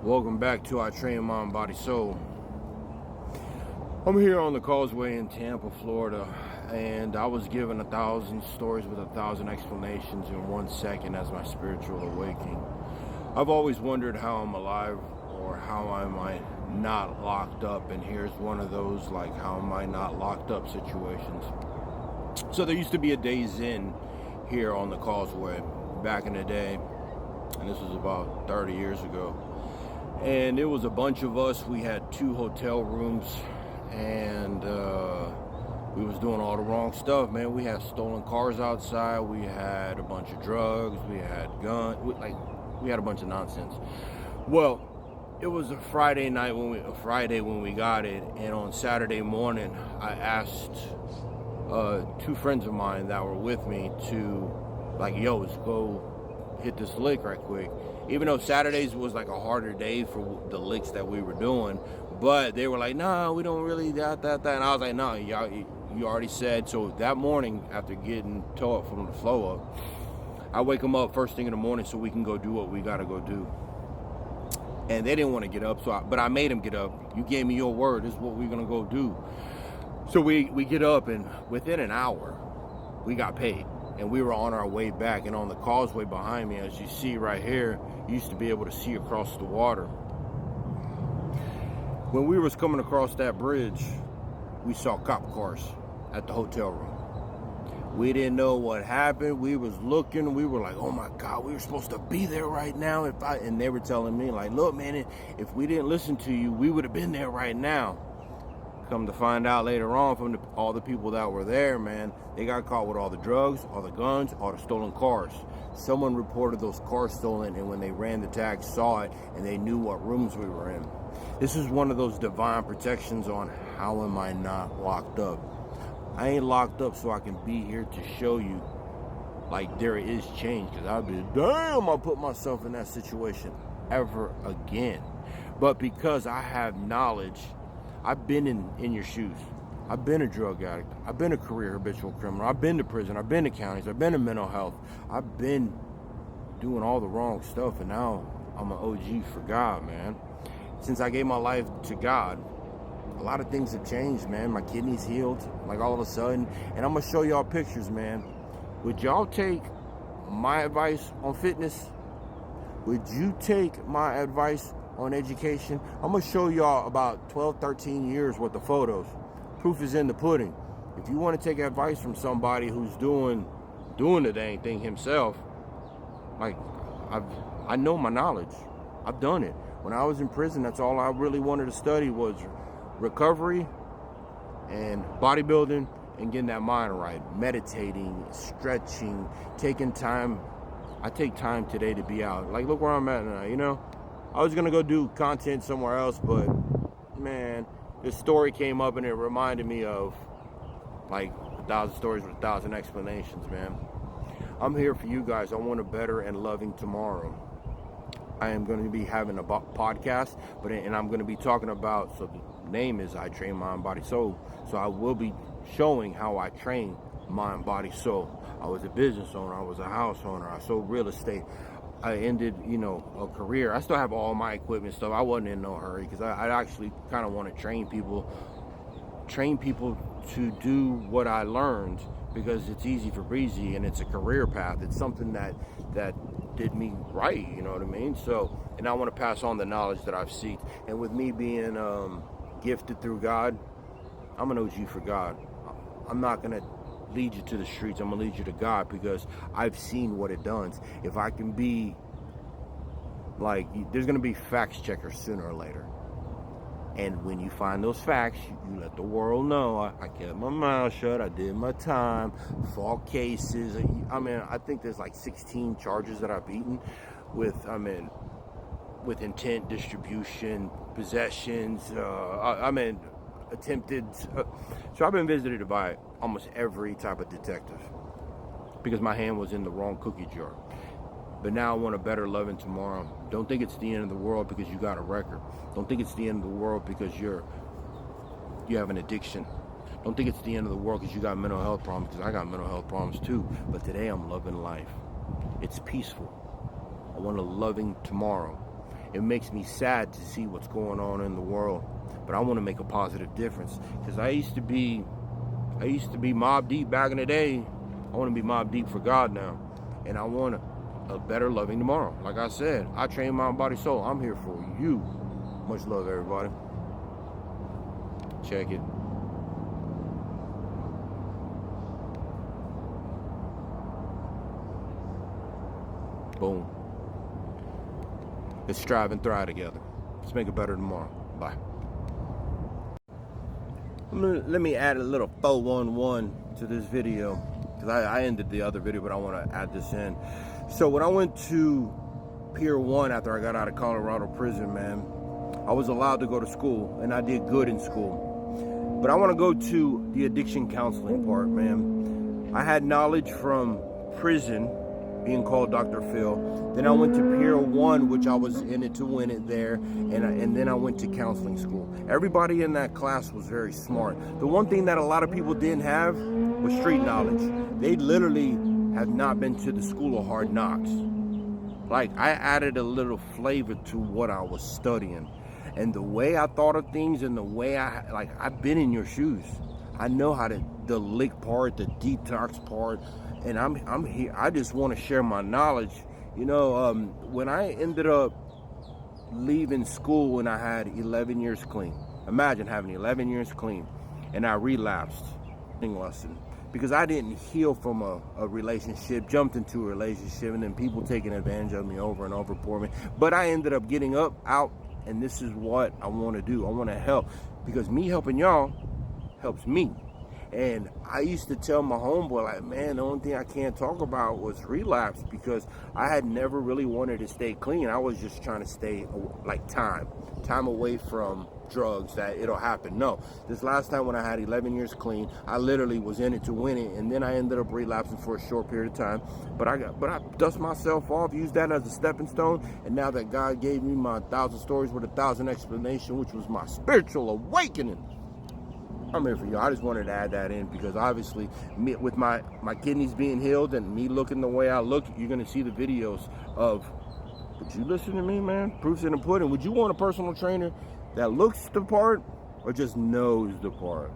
Welcome back to Our Train Mind, Body, Soul. I'm here on the causeway in Tampa, Florida, and I was given 1,000 stories with 1,000 explanations in 1 second as my spiritual awakening. I've always wondered how I'm alive or how am I not locked up, and here's one of those, like, how am I not locked up situations. So there used to be a Days Inn here on the causeway back in the day, and this was about 30 years ago. And it was a bunch of us. We had 2 hotel rooms, and we was doing all the wrong stuff, man. We had stolen cars outside. We had a bunch of drugs. We had guns. We had a bunch of nonsense. Well, it was a Friday night when we got it, and on Saturday morning, I asked 2 friends of mine that were with me to, like, yo, let's go hit this lick right quick. Even though Saturdays was like a harder day for the licks that we were doing, but they were like, nah, we don't really that. And I was like, no, y'all, you already said. So that morning, after getting towed up from the flow up, I wake them up first thing in the morning so we can go do what we gotta go do. And they didn't want to get up, but I made them get up. You gave me your word. This is what we're gonna go do. So we get up, and within an hour, we got paid. And we were on our way back, and on the causeway behind me, as you see right here, you used to be able to see across the water. When we was coming across that bridge, we saw cop cars at the hotel room. We didn't know what happened. We was looking. We were like, oh my God, we were supposed to be there right now. And they were telling me, like, look, man, if we didn't listen to you, we would have been there right now. Come to find out later on from all the people that were there, man, they got caught with all the drugs, all the guns, all the stolen cars. Someone reported those cars stolen, and when they ran the tags, saw it, and they knew what rooms we were in. This is one of those divine protections on how am I not locked up. I ain't locked up so I can be here to show you, like, there is change, because I'd be, damn, I put myself in that situation ever again. But because I have knowledge, I've been in your shoes. I've been a drug addict. I've been a career habitual criminal. I've been to prison. I've been to counties. I've been to mental health. I've been doing all the wrong stuff, and now I'm an OG for God, man. Since I gave my life to God, a lot of things have changed, man. My kidneys healed, like, all of a sudden. And I'm going to show y'all pictures, man. Would y'all take my advice on fitness? Would you take my advice on education? I'm gonna show y'all about 12, 13 years worth of photos. Proof is in the pudding. If you want to take advice from somebody who's doing the dang thing himself, like, I know my knowledge. I've done it. When I was in prison, that's all I really wanted to study was recovery and bodybuilding and getting that mind right. Meditating, stretching, taking time. I take time today to be out. Like, look where I'm at now, you know? I was gonna go do content somewhere else, but man, this story came up and it reminded me of, like, 1,000 stories with 1,000 explanations, man. I'm here for you guys. I want a better and loving tomorrow. I am going to be having a podcast, and I'm going to be talking about, so the name is I Train Mind, Body, Soul. So I will be showing how I train mind, body, soul. I was a business owner. I was a house owner. I sold real estate. I ended, a career. I still have all my equipment stuff. I wasn't in no hurry because I actually kind of want to train people to do what I learned, because it's easy for breezy and it's a career path. It's something that did me right, you know what I mean? So, and I want to pass on the knowledge that I've seen. And with me being gifted through God, I'm an OG for God. I'm not going to lead you to the streets. I'm gonna lead you to God, because I've seen what it does. If I can be, like, there's gonna be facts checkers sooner or later, and when you find those facts, you let the world know I kept my mouth shut. I did my time. Fall cases. I mean, I think there's like 16 charges that I've beaten with intent, distribution, possessions. Attempted. So I've been visited by almost every type of detective because my hand was in the wrong cookie jar. But now I want a better loving tomorrow. Don't think it's the end of the world because you got a record. Don't think it's the end of the world because you have an addiction. Don't think it's the end of the world because you got mental health problems, because I got mental health problems too. But today I'm loving life. It's peaceful. I want a loving tomorrow. It makes me sad to see what's going on in the world. But I want to make a positive difference, because I used to be mob deep back in the day. I want to be mob deep for God now, and I want a better, loving tomorrow. Like I said, I train mind, body, soul. I'm here for you. Much love, everybody. Check it. Boom. Let's strive and thrive together. Let's make it better tomorrow. Bye. Let me add a little 411 to this video, because I ended the other video, but I want to add this in. So when I went to Pier 1 after I got out of Colorado prison, man, I was allowed to go to school, and I did good in school. But I want to go to the addiction counseling part, man. I had knowledge from prison, being called Dr. Phil. Then I went to Pier 1, which I was in it to win it there, and then I went to counseling school. Everybody in that class was very smart. The one thing that a lot of people didn't have was street knowledge. They literally have not been to the school of hard knocks. Like, I added a little flavor to what I was studying. And the way I thought of things, and the way I've been in your shoes. I know how to, the lick part, the detox part, and I'm here. I just want to share my knowledge. You know, when I ended up leaving school when I had 11 years clean, imagine having 11 years clean, and I relapsed lesson, because I didn't heal from a relationship, jumped into a relationship, and then people taking advantage of me over and over for me. But I ended up getting up, out, and this is what I want to do. I want to help, because me helping y'all helps me. And I used to tell my homeboy, like, man, the only thing I can't talk about was relapse, because I had never really wanted to stay clean. I was just trying to stay, like, time away from drugs, that it'll happen. No, this last time when I had 11 years clean, I literally was in it to win it, and then I ended up relapsing for a short period of time. But I dust myself off, used that as a stepping stone, and now that God gave me my 1,000 stories with 1,000 explanations, which was my spiritual awakening, I'm here for you. I just wanted to add that in, because obviously, with my kidneys being healed and me looking the way I look, you're going to see the videos of, would you listen to me, man? Proof's in the pudding. Would you want a personal trainer that looks the part or just knows the part?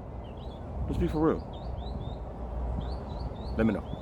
Let's be for real. Let me know.